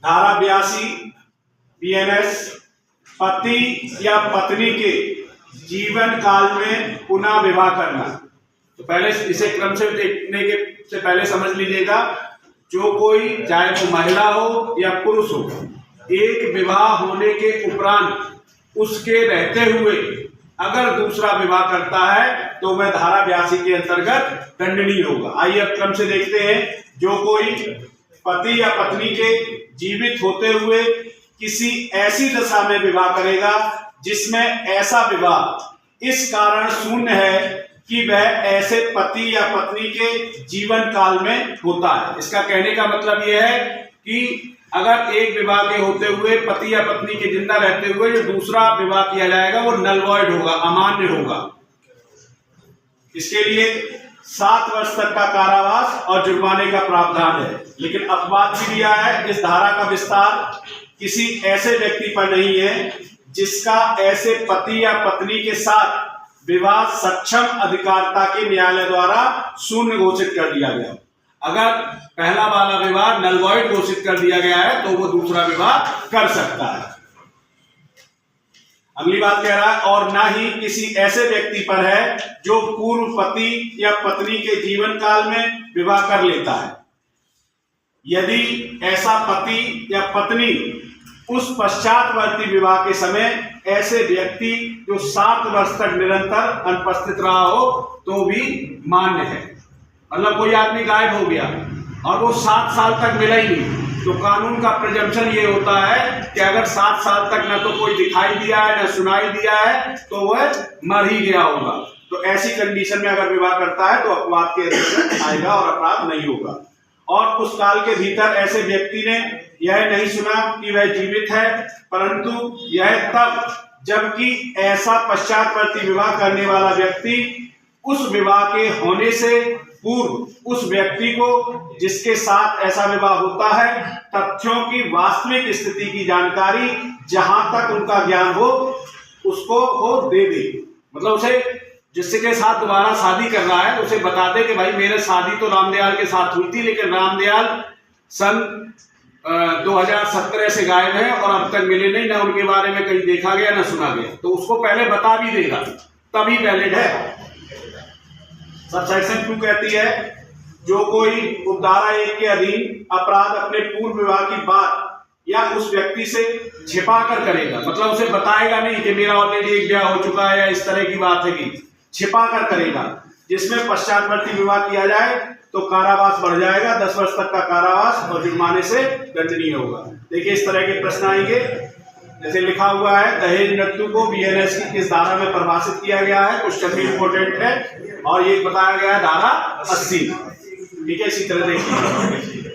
धारा 82 बीएनएस, पति या पत्नी के जीवन काल में पुनः विवाह करना। तो पहले इसे क्रम से देखने के से पहले समझ लीजिएगा, जो कोई चाहे वो महिला हो या पुरुष हो, एक विवाह होने के उपरांत उसके रहते हुए अगर दूसरा विवाह करता है तो वह धारा 82 के अंतर्गत दंडनीय होगा। आइए अब क्रम से देखते हैं। जो कोई पति या पत्नी के जीवित होते हुए किसी ऐसी दशा में विवाह करेगा जिसमें ऐसा विवाह इस कारण शून्य है कि वह ऐसे पति या पत्नी के जीवन काल में होता है। इसका कहने का मतलब यह है कि अगर एक विवाह के होते हुए पति या पत्नी के जिंदा रहते हुए जो दूसरा विवाह किया जाएगा वो नल वॉइड होगा, अमान्य होगा। इसके लिए 7 वर्ष तक का कारावास और जुर्माने का प्रावधान है। लेकिन अपवाद भी दिया है। इस धारा का विस्तार किसी ऐसे व्यक्ति पर नहीं है जिसका ऐसे पति या पत्नी के साथ विवाह सक्षम अधिकारता के न्यायालय द्वारा शून्य घोषित कर दिया गया। अगर पहला वाला विवाह नल वॉइड घोषित कर दिया गया है तो वो दूसरा विवाह कर सकता है। अगली बात कह रहा है, और ना ही किसी ऐसे व्यक्ति पर है जो पूर्व पति या पत्नी के जीवन काल में विवाह कर लेता है, यदि ऐसा पति या पत्नी उस पश्चातवर्ती विवाह के समय ऐसे व्यक्ति जो 7 वर्ष तक निरंतर अनुपस्थित रहा हो तो भी मान्य है। मतलब कोई आदमी गायब हो गया और वो 7 साल तक मिला ही नहीं, तो कानून का प्रिजम्पशन ये होता है कि अगर 7 साल तक न तो कोई दिखाई दिया है न सुनाई दिया है तो वह मर ही गया होगा। तो ऐसी कंडीशन में अगर विवाह करता है तो अपवाद के अंतर्गत आएगा और अपराध नहीं होगा। और उस काल के भीतर ऐसे व्यक्ति ने यह नहीं सुना कि वह जीवित है, परंतु यह तब जबकि ऐसा पश्चातवर्ती विवाह करने वाला व्यक्ति उस विवाह के होने से पूर्व उस व्यक्ति को जिसके साथ ऐसा विवाह होता है तथ्यों की वास्तविक स्थिति की जानकारी जहां तक उनका ज्ञान हो उसको वो दे दे। मतलब उसे जिसके साथ दोबारा शादी कर रहा है उसे बता दे कि भाई मेरे शादी तो रामदयाल के साथ हुई थी, लेकिन रामदयाल सन 2017 से गायब है और अब तक मिले नहीं, ना उनके बारे में कहीं देखा गया ना सुना गया। तो उसको पहले बता भी देगा तभी वैलिड है। सबसेक्शन 2 कहती है, जो कोई उपधारा 1 के अधीन अपराध अपने पूर्व विवाह की बात या उस व्यक्ति से छिपा कर करेगा, मतलब उसे बताएगा नहीं कि मेरा ऑलरेडी एक ब्याह हो चुका है या इस तरह की बात है, कि छिपा कर करेगा, जिसमें पश्चातवर्ती विवाह किया जाए तो कारावास बढ़ जाएगा, 10 वर्ष तक का कारावास और जुर्माने से दंडनीय होगा। देखिए इस तरह के प्रश्न आएंगे। जैसे लिखा हुआ है, दहेज मृत्यु को बीएनएस की किस धारा में परिभाषित किया गया है, क्वेश्चन भी इंपोर्टेंट है, और ये बताया गया है धारा 80। ठीक है, इसी तरह देखिए।